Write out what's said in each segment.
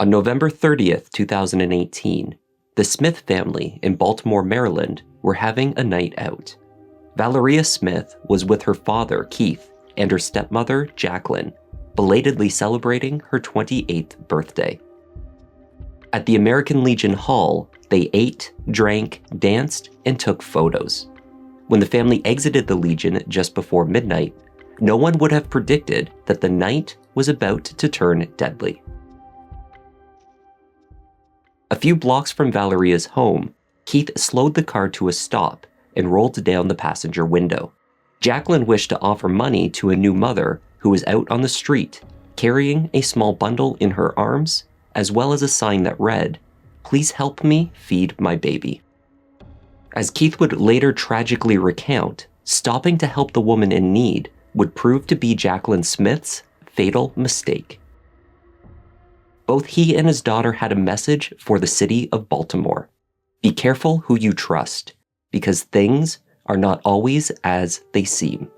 On November 30th, 2018, the Smith family in Baltimore, Maryland were having a night out. Valeria Smith was with her father, Keith, and her stepmother, Jacqueline, belatedly celebrating her 28th birthday. At the American Legion Hall, they ate, drank, danced, and took photos. When the family exited the Legion just before midnight, no one would have predicted that the night was about to turn deadly. A few blocks from Valeria's home, Keith slowed the car to a stop and rolled down the passenger window. Jacqueline wished to offer money to a new mother who was out on the street, carrying a small bundle in her arms, as well as a sign that read, "Please help me feed my baby." As Keith would later tragically recount, stopping to help the woman in need would prove to be Jacquelyn Smith's fatal mistake. Both he and his daughter had a message for the city of Baltimore. Be careful who you trust, because things are not always as they seem.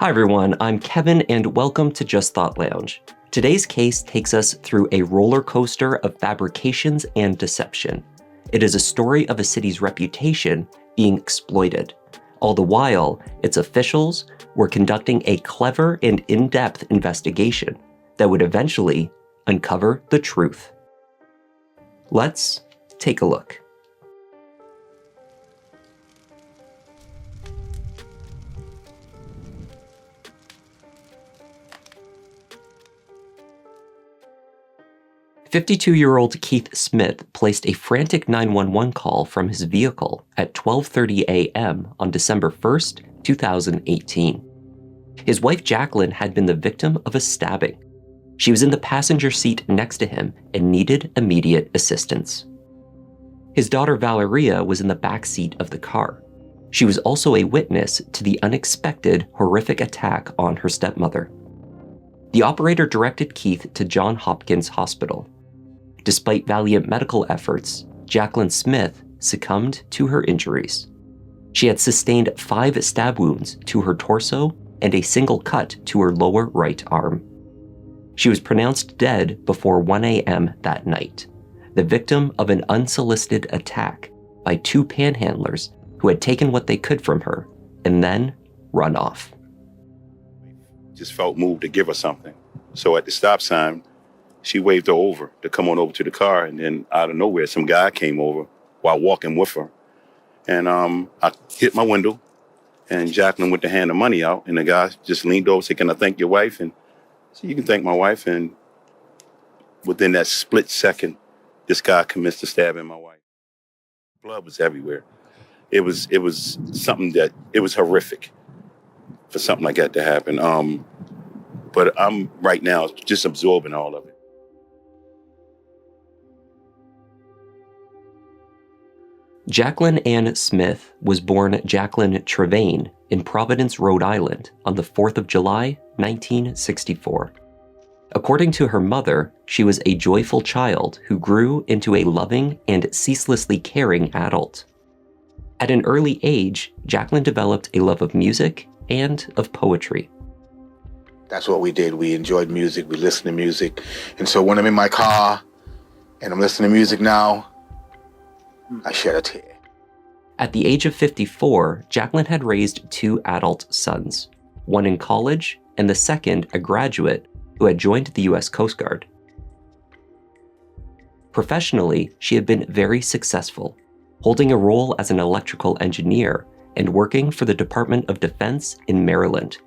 Hi everyone, I'm Kevin and welcome to Just Thought Lounge. Today's case takes us through a roller coaster of fabrications and deception. It is a story of a city's reputation being exploited. All the while, its officials were conducting a clever and in-depth investigation that would eventually uncover the truth. Let's take a look. "52-year-old Keith Smith placed a frantic 911 call from his vehicle at 12:30 a.m. on December 1st, 2018. His wife Jacqueline had been the victim of a stabbing. She was in the passenger seat next to him and needed immediate assistance. His daughter Valeria was in the back seat of the car. She was also a witness to the unexpected, horrific attack on her stepmother. The operator directed Keith to Johns Hopkins Hospital. Despite valiant medical efforts, Jacquelyn Smith succumbed to her injuries. She had sustained 5 stab wounds to her torso and a single cut to her lower right arm. She was pronounced dead before 1 a.m. that night, the victim of an unsolicited attack by 2 panhandlers who had taken what they could from her and then run off. Just felt moved to give her something. So at the stop sign, she waved her over to come on over to the car, and then out of nowhere, some guy came over while walking with her. And I hit my window, and Jacqueline went to hand the money out, and the guy just leaned over and said, "Can I thank your wife?" And I said, "You can thank my wife." And within that split second, this guy commenced to stabbing my wife. Blood was everywhere. It was something that, it was horrific for something like that to happen. But I'm right now just absorbing all of it. Jacqueline Ann Smith was born Jacqueline Trevane in Providence, Rhode Island on the 4th of July, 1964. According to her mother, she was a joyful child who grew into a loving and ceaselessly caring adult. At an early age, Jacqueline developed a love of music and of poetry. That's what we did. We enjoyed music, we listened to music. And so when I'm in my car and I'm listening to music now, I shed a tear. At the age of 54, Jacqueline had raised 2 adult sons, one in college and the second a graduate who had joined the U.S. Coast Guard. Professionally, she had been very successful, holding a role as an electrical engineer and working for the Department of Defense in Maryland.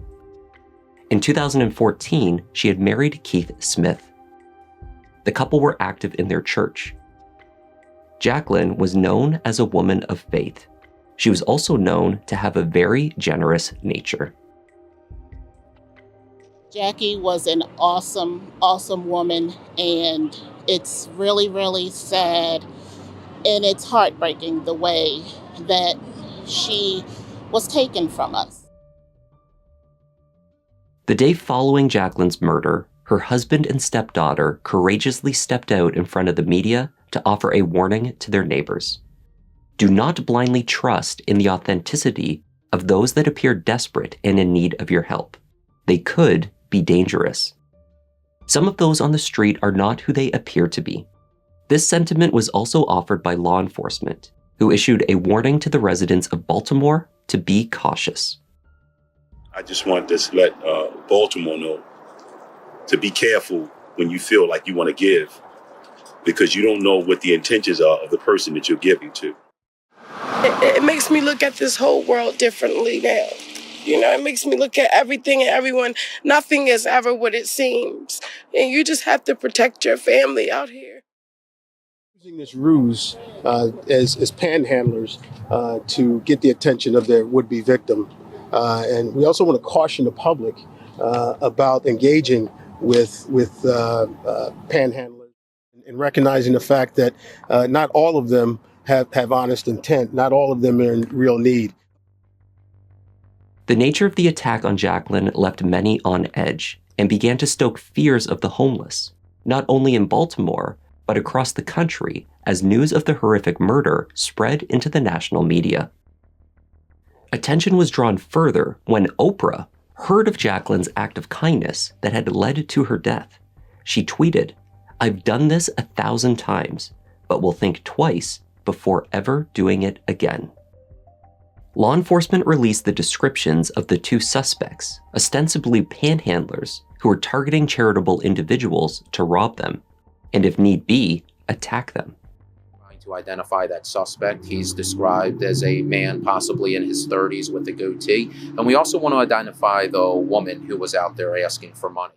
In 2014, she had married Keith Smith. The couple were active in their church. Jacqueline was known as a woman of faith. She was also known to have a very generous nature. Jackie was an awesome woman, and it's really, really sad, and it's heartbreaking the way that she was taken from us. The day following Jacqueline's murder, her husband and stepdaughter courageously stepped out in front of the media to offer a warning to their neighbors. Do not blindly trust in the authenticity of those that appear desperate and in need of your help. They could be dangerous. Some of those on the street are not who they appear to be. This sentiment was also offered by law enforcement, who issued a warning to the residents of Baltimore to be cautious. I just want to let Baltimore know to be careful when you feel like you want to give, because you don't know what the intentions are of the person that you're giving to. It makes me look at this whole world differently now. You know, it makes me look at everything and everyone. Nothing is ever what it seems. And you just have to protect your family out here. Using this ruse as panhandlers to get the attention of their would-be victim. And we also want to caution the public about engaging with panhandlers and recognizing the fact that not all of them have honest intent. Not all of them are in real need. The nature of the attack on Jacqueline left many on edge and began to stoke fears of the homeless, not only in Baltimore, but across the country as news of the horrific murder spread into the national media. Attention was drawn further when Oprah heard of Jacqueline's act of kindness that had led to her death. She tweeted, "I've done this 1,000 times, but will think twice before ever doing it again." Law enforcement released the descriptions of the two suspects, ostensibly panhandlers who were targeting charitable individuals to rob them, and if need be, attack them. Trying to identify that suspect, he's described as a man possibly in his 30s with a goatee, and we also want to identify the woman who was out there asking for money.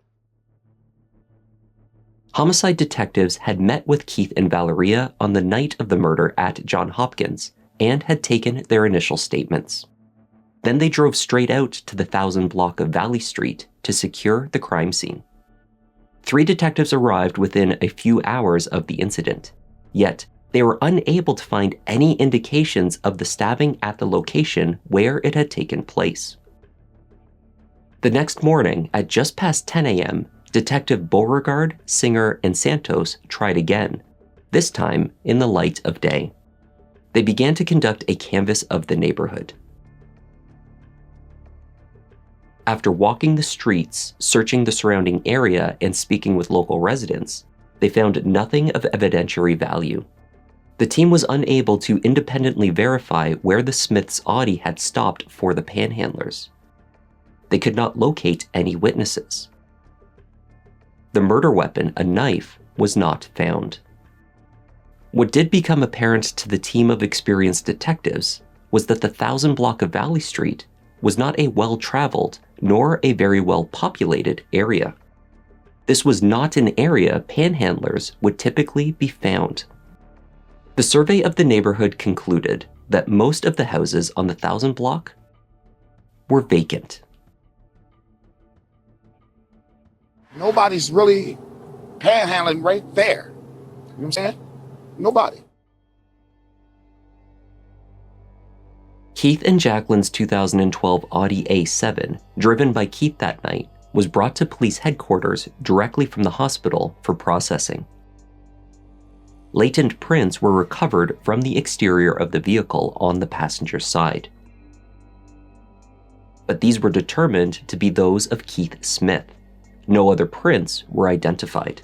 Homicide detectives had met with Keith and Valeria on the night of the murder at Johns Hopkins and had taken their initial statements. Then they drove straight out to the 1000 block of Valley Street to secure the crime scene. 3 detectives arrived within a few hours of the incident, yet they were unable to find any indications of the stabbing at the location where it had taken place. The next morning, at just past 10 a.m., Detective Beauregard, Singer, and Santos tried again, this time in the light of day. They began to conduct a canvass of the neighborhood. After walking the streets, searching the surrounding area, and speaking with local residents, they found nothing of evidentiary value. The team was unable to independently verify where the Smiths' Audi had stopped for the panhandlers. They could not locate any witnesses. The murder weapon, a knife, was not found. What did become apparent to the team of experienced detectives was that the 1000 block of Valley Street was not a well-traveled nor a very well-populated area. This was not an area panhandlers would typically be found. The survey of the neighborhood concluded that most of the houses on the 1000 block were vacant. Nobody's really panhandling right there. You know what I'm saying? Nobody. Keith and Jacqueline's 2012 Audi A7, driven by Keith that night, was brought to police headquarters directly from the hospital for processing. Latent prints were recovered from the exterior of the vehicle on the passenger side. But these were determined to be those of Keith Smith. No other prints were identified.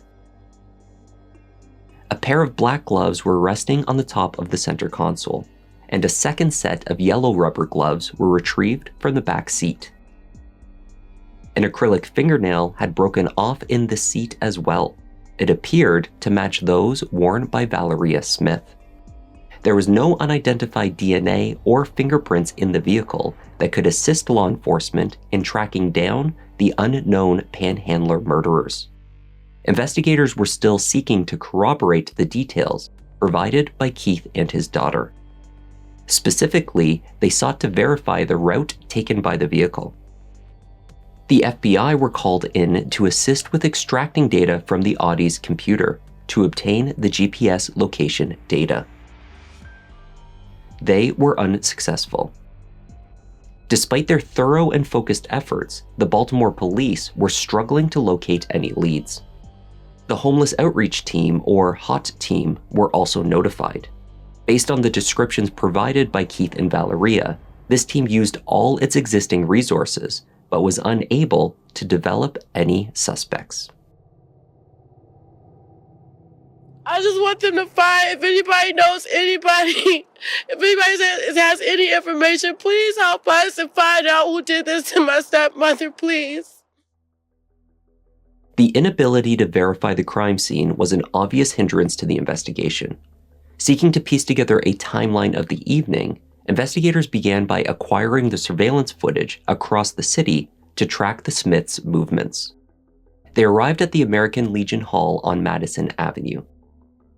A pair of black gloves were resting on the top of the center console, and a second set of yellow rubber gloves were retrieved from the back seat. An acrylic fingernail had broken off in the seat as well. It appeared to match those worn by Valeria Smith. There was no unidentified DNA or fingerprints in the vehicle that could assist law enforcement in tracking down the unknown panhandler murderers. Investigators were still seeking to corroborate the details provided by Keith and his daughter. Specifically, they sought to verify the route taken by the vehicle. The FBI were called in to assist with extracting data from the Audi's computer to obtain the GPS location data. They were unsuccessful. Despite their thorough and focused efforts, the Baltimore police were struggling to locate any leads. The Homeless Outreach Team, or HOT team, were also notified. Based on the descriptions provided by Keith and Valeria, this team used all its existing resources, but was unable to develop any suspects. I just want them to find, if anybody knows anybody, if anybody has any information, please help us and find out who did this to my stepmother, please. The inability to verify the crime scene was an obvious hindrance to the investigation. Seeking to piece together a timeline of the evening, investigators began by acquiring the surveillance footage across the city to track the Smiths' movements. They arrived at the American Legion Hall on Madison Avenue.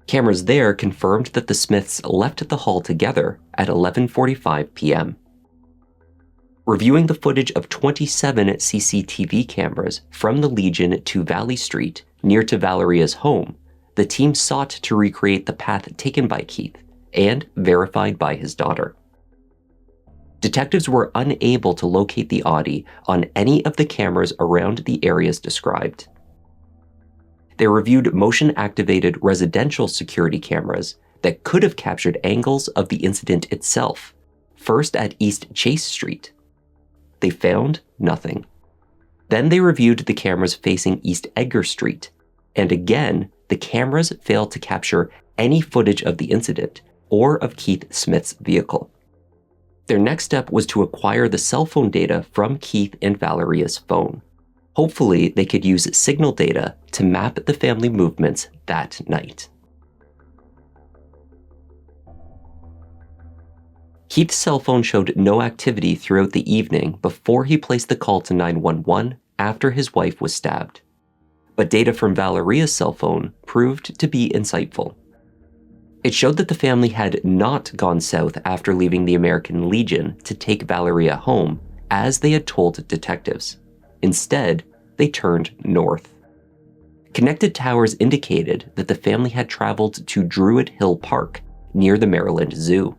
Cameras there confirmed that the Smiths left the hall together at 11:45 p.m. Reviewing the footage of 27 CCTV cameras from the Legion to Valley Street, near to Valeria's home, the team sought to recreate the path taken by Keith and verified by his daughter. Detectives were unable to locate the Audi on any of the cameras around the areas described. They reviewed motion-activated residential security cameras that could have captured angles of the incident itself, first at East Chase Street. They found nothing. Then they reviewed the cameras facing East Edgar Street, and again, the cameras failed to capture any footage of the incident or of Keith Smith's vehicle. Their next step was to acquire the cell phone data from Keith and Valeria's phone. Hopefully, they could use signal data to map the family movements that night. Keith's cell phone showed no activity throughout the evening before he placed the call to 911 after his wife was stabbed. But data from Valeria's cell phone proved to be insightful. It showed that the family had not gone south after leaving the American Legion to take Valeria home, as they had told detectives. Instead, they turned north. Connected towers indicated that the family had traveled to Druid Hill Park, near the Maryland Zoo,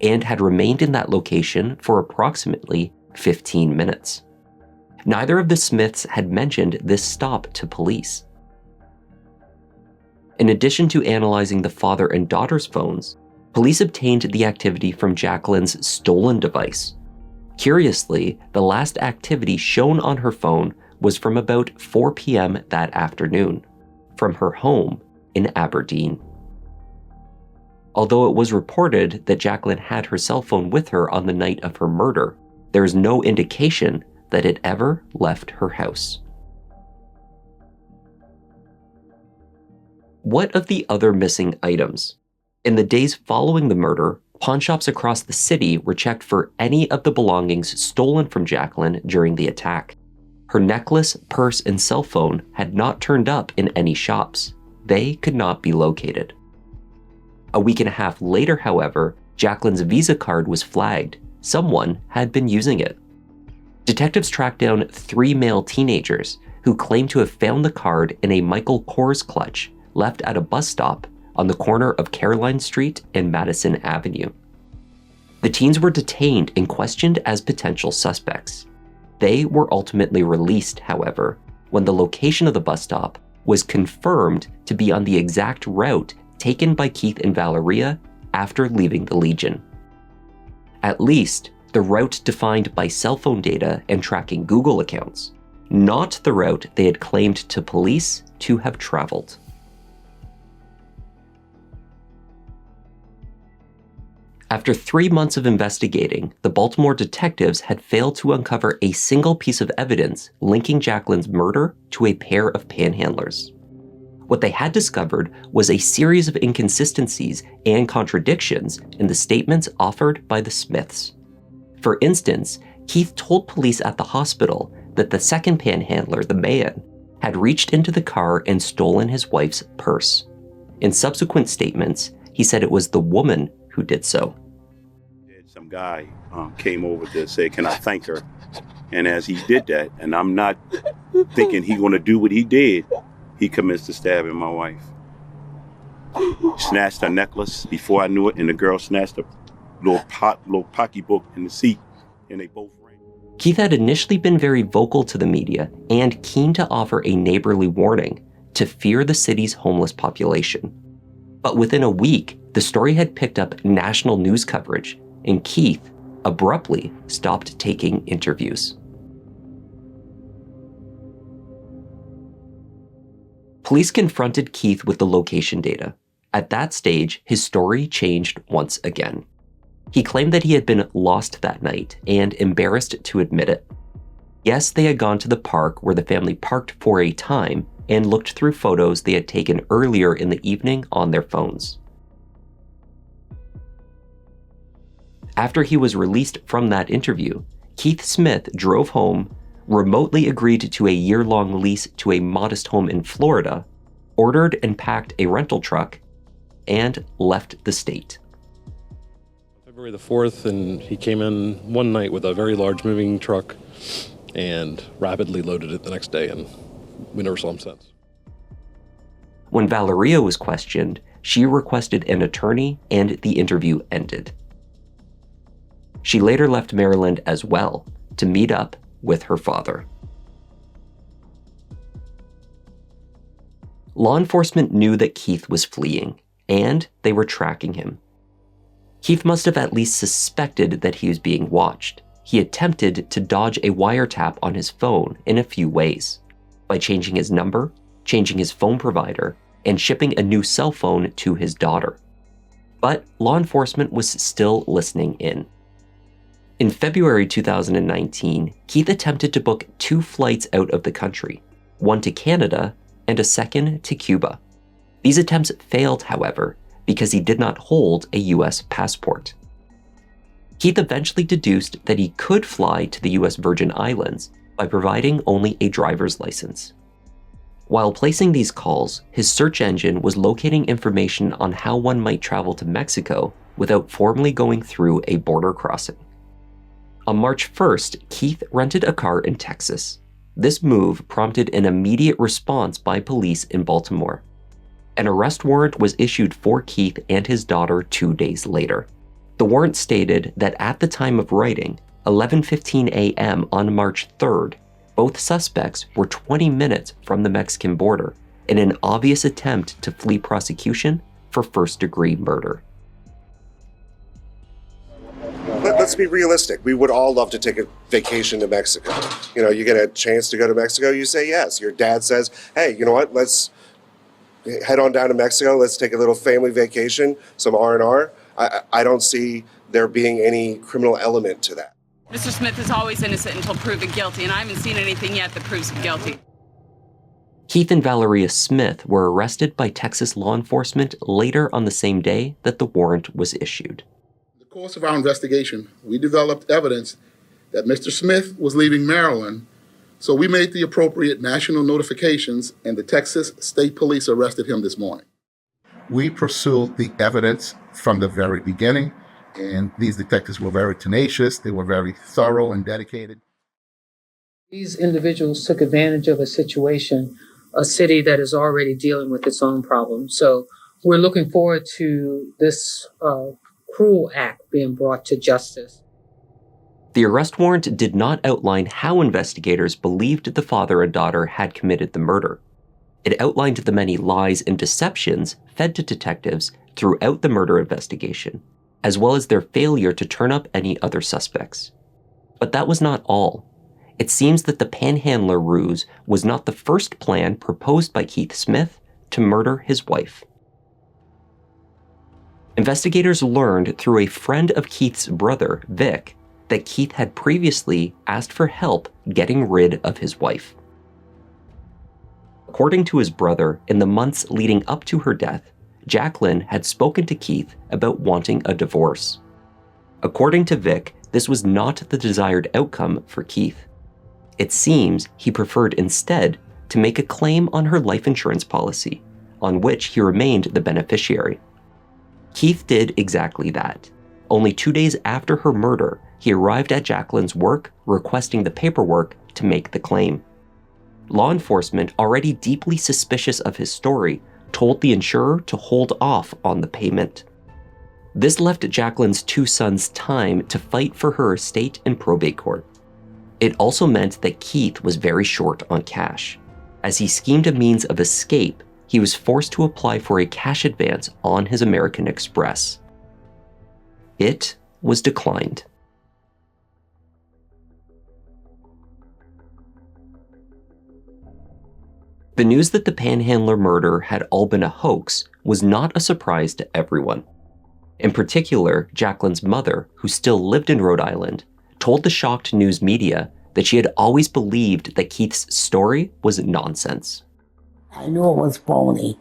and had remained in that location for approximately 15 minutes. Neither of the Smiths had mentioned this stop to police. In addition to analyzing the father and daughter's phones, police obtained the activity from Jacqueline's stolen device. Curiously, the last activity shown on her phone was from about 4 p.m. that afternoon, from her home in Aberdeen. Although it was reported that Jacqueline had her cell phone with her on the night of her murder, there is no indication that it ever left her house. What of the other missing items? In the days following the murder, pawnshops across the city were checked for any of the belongings stolen from Jacqueline during the attack. Her necklace, purse, and cell phone had not turned up in any shops. They could not be located. A week and a half later, however, Jacqueline's Visa card was flagged. Someone had been using it. Detectives tracked down 3 male teenagers who claimed to have found the card in a Michael Kors clutch left at a bus stop on the corner of Caroline Street and Madison Avenue. The teens were detained and questioned as potential suspects. They were ultimately released, however, when the location of the bus stop was confirmed to be on the exact route taken by Keith and Valeria after leaving the Legion. At least, the route defined by cell phone data and tracking Google accounts, not the route they had claimed to police to have traveled. After 3 months of investigating, the Baltimore detectives had failed to uncover a single piece of evidence linking Jacqueline's murder to a pair of panhandlers. What they had discovered was a series of inconsistencies and contradictions in the statements offered by the Smiths. For instance, Keith told police at the hospital that the second panhandler, the man, had reached into the car and stolen his wife's purse. In subsequent statements, he said it was the woman who did so. Some guy came over to say, "Can I thank her?" And as he did that, and I'm not thinking he's going to do what he did, he commenced to stabbing my wife. Snatched her necklace before I knew it, and the girl snatched a little pocketbook in the seat, and they both ran. Keith had initially been very vocal to the media and keen to offer a neighborly warning to fear the city's homeless population. But within a week, the story had picked up national news coverage, and Keith abruptly stopped taking interviews. Police confronted Keith with the location data. At that stage, his story changed once again. He claimed that he had been lost that night and embarrassed to admit it. Yes, they had gone to the park where the family parked for a time and looked through photos they had taken earlier in the evening on their phones. After he was released from that interview, Keith Smith drove home, remotely agreed to a year-long lease to a modest home in Florida, ordered and packed a rental truck, and left the state. February the 4th, and he came in one night with a very large moving truck and rapidly loaded it the next day, and we never saw him since. When Valeria was questioned, she requested an attorney and the interview ended. She later left Maryland as well to meet up with her father. Law enforcement knew that Keith was fleeing, and they were tracking him. Keith must have at least suspected that he was being watched. He attempted to dodge a wiretap on his phone in a few ways, by changing his number, changing his phone provider, and shipping a new cell phone to his daughter. But law enforcement was still listening in. In February 2019, Keith attempted to book 2 flights out of the country, one to Canada and a second to Cuba. These attempts failed, however, because he did not hold a US passport. Keith eventually deduced that he could fly to the US Virgin Islands by providing only a driver's license. While placing these calls, his search engine was locating information on how one might travel to Mexico without formally going through a border crossing. On March 1st, Keith rented a car in Texas. This move prompted an immediate response by police in Baltimore. An arrest warrant was issued for Keith and his daughter 2 days later. The warrant stated that at the time of writing, 11:15 a.m. on March 3rd, both suspects were 20 minutes from the Mexican border in an obvious attempt to flee prosecution for first-degree murder. Let's be realistic. We would all love to take a vacation to Mexico. You get a chance to go to Mexico, you say yes. Your dad says, hey, you know what, let's head on down to Mexico, let's take a little family vacation, some R&R. I don't see there being any criminal element to that. Mr. Smith is always innocent until proven guilty, and I haven't seen anything yet that proves him guilty. Keith and Valeria Smith were arrested by Texas law enforcement later on the same day that the warrant was issued. In the course of our investigation, we developed evidence that Mr. Smith was leaving Maryland, so we made the appropriate national notifications, and the Texas State Police arrested him this morning. We pursued the evidence from the very beginning, and these detectives were very tenacious, they were very thorough and dedicated. These individuals took advantage of a situation, a city that is already dealing with its own problems. So we're looking forward to this cruel act being brought to justice. The arrest warrant did not outline how investigators believed the father and daughter had committed the murder. It outlined the many lies and deceptions fed to detectives throughout the murder investigation, as well as their failure to turn up any other suspects. But that was not all. It seems that the panhandler ruse was not the first plan proposed by Keith Smith to murder his wife. Investigators learned through a friend of Keith's brother, Vic, that Keith had previously asked for help getting rid of his wife. According to his brother, in the months leading up to her death, Jacqueline had spoken to Keith about wanting a divorce. According to Vic, this was not the desired outcome for Keith. It seems he preferred instead to make a claim on her life insurance policy, on which he remained the beneficiary. Keith did exactly that. Only 2 days after her murder, he arrived at Jacqueline's work requesting the paperwork to make the claim. Law enforcement, already deeply suspicious of his story, told the insurer to hold off on the payment. This left Jacqueline's 2 sons time to fight for her estate in probate court. It also meant that Keith was very short on cash. As he schemed a means of escape, he was forced to apply for a cash advance on his American Express. It was declined. The news that the Panhandler murder had all been a hoax was not a surprise to everyone. In particular, Jacqueline's mother, who still lived in Rhode Island, told the shocked news media that she had always believed that Keith's story was nonsense. I knew it was phony.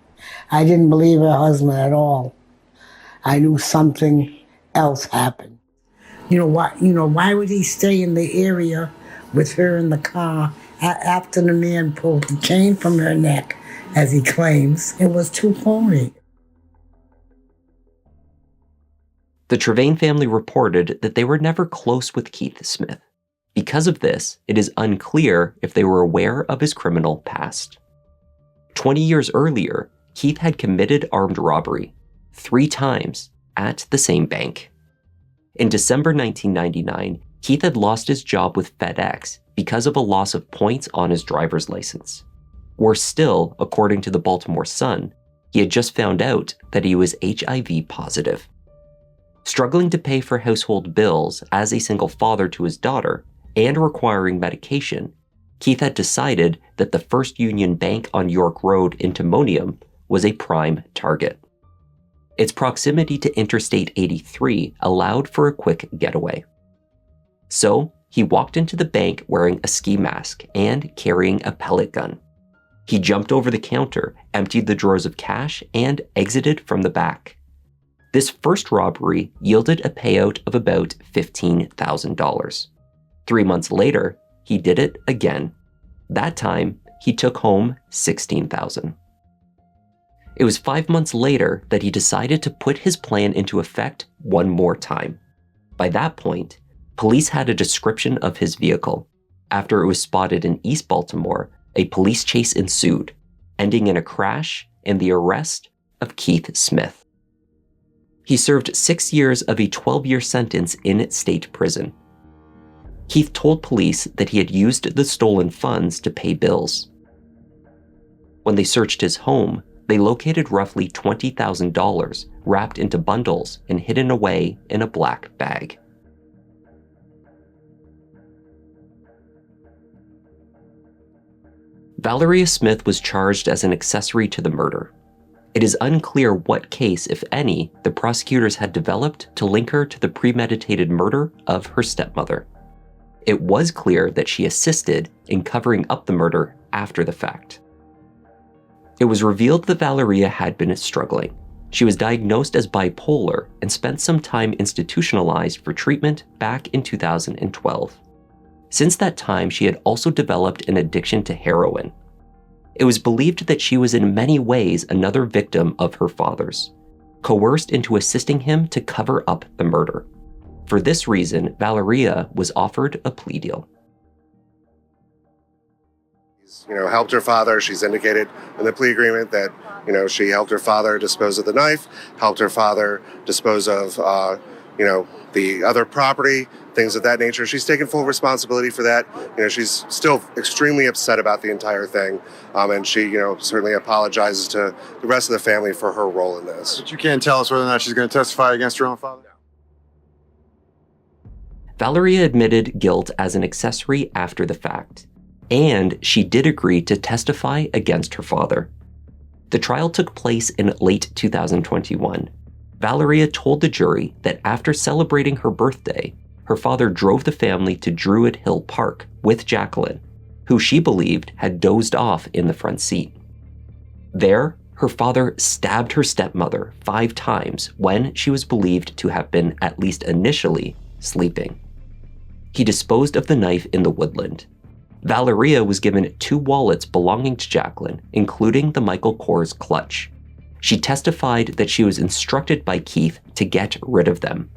I didn't believe her husband at all. I knew something else happened. Why would he stay in the area with her in the car after the man pulled the chain from her neck, as he claims? It was too phony. The Trevane family reported that they were never close with Keith Smith. Because of this, it is unclear if they were aware of his criminal past. 20 years earlier, Keith had committed armed robbery 3 times at the same bank. In December 1999, Keith had lost his job with FedEx because of a loss of points on his driver's license. Worse still, according to the Baltimore Sun, he had just found out that he was HIV positive. Struggling to pay for household bills as a single father to his daughter and requiring medication, Keith had decided that the First Union Bank on York Road in Timonium was a prime target. Its proximity to Interstate 83 allowed for a quick getaway. So, he walked into the bank wearing a ski mask and carrying a pellet gun. He jumped over the counter, emptied the drawers of cash, and exited from the back. This first robbery yielded a payout of about $15,000. 3 months later, he did it again. That time, he took home $16,000. It was 5 months later that he decided to put his plan into effect one more time. By that point, police had a description of his vehicle. After it was spotted in East Baltimore, a police chase ensued, ending in a crash and the arrest of Keith Smith. He served 6 years of a 12-year sentence in state prison. Keith told police that he had used the stolen funds to pay bills. When they searched his home, they located roughly $20,000 wrapped into bundles and hidden away in a black bag. Valeria Smith was charged as an accessory to the murder. It is unclear what case, if any, the prosecutors had developed to link her to the premeditated murder of her stepmother. It was clear that she assisted in covering up the murder after the fact. It was revealed that Valeria had been struggling. She was diagnosed as bipolar and spent some time institutionalized for treatment back in 2012. Since that time, she had also developed an addiction to heroin. It was believed that she was in many ways another victim of her father's, coerced into assisting him to cover up the murder. For this reason, Valeria was offered a plea deal. Helped her father. She's indicated in the plea agreement that, she helped her father dispose of the knife, helped her father dispose of, the other property, things of that nature. She's taken full responsibility for that. She's still extremely upset about the entire thing. And she, certainly apologizes to the rest of the family for her role in this. But you can't tell us whether or not she's going to testify against her own father? Valeria admitted guilt as an accessory after the fact, and she did agree to testify against her father. The trial took place in late 2021. Valeria told the jury that after celebrating her birthday, her father drove the family to Druid Hill Park with Jacqueline, who she believed had dozed off in the front seat. There, her father stabbed her stepmother 5 times when she was believed to have been, at least initially, sleeping. He disposed of the knife in the woodland. Valeria was given 2 wallets belonging to Jacqueline, including the Michael Kors clutch. She testified that she was instructed by Keith to get rid of them.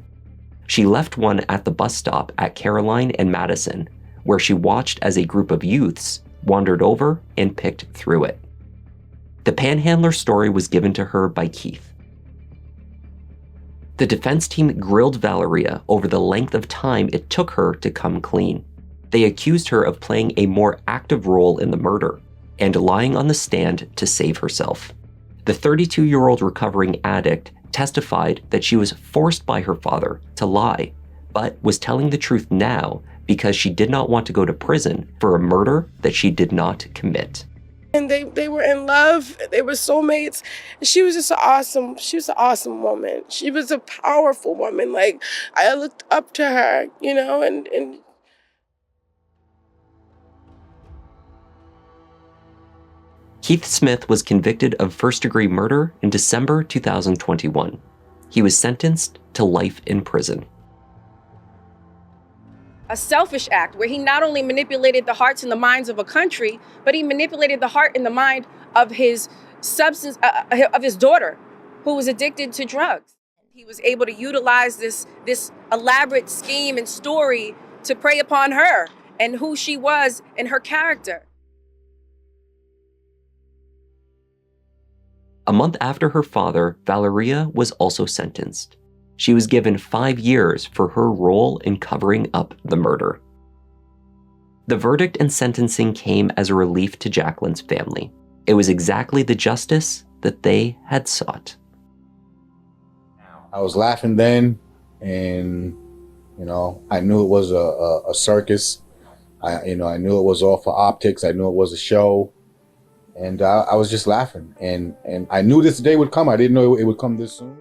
She left one at the bus stop at Caroline and Madison, where she watched as a group of youths wandered over and picked through it. The panhandler story was given to her by Keith. The defense team grilled Valeria over the length of time it took her to come clean. They accused her of playing a more active role in the murder and lying on the stand to save herself. The 32-year-old recovering addict testified that she was forced by her father to lie, but was telling the truth now because she did not want to go to prison for a murder that she did not commit. And they were in love. They were soulmates. She was just an awesome woman. She was a powerful woman. Like, I looked up to her, you know, and Keith Smith was convicted of first-degree murder in December 2021. He was sentenced to life in prison. A selfish act where he not only manipulated the hearts and the minds of a country, but he manipulated the heart and the mind of his of his daughter, who was addicted to drugs. He was able to utilize this elaborate scheme and story to prey upon her and who she was and her character. A month after her father, Valeria was also sentenced. She was given 5 years for her role in covering up the murder. The verdict and sentencing came as a relief to Jacqueline's family. It was exactly the justice that they had sought. I was laughing then, and I knew it was a circus. I knew it was all for optics. I knew it was a show, and I was just laughing. And I knew this day would come. I didn't know it would come this soon.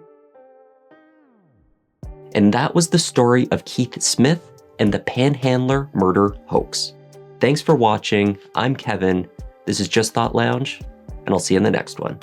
And that was the story of Keith Smith and the Panhandler murder hoax. Thanks for watching. I'm Kevin. This is Just Thought Lounge, and I'll see you in the next one.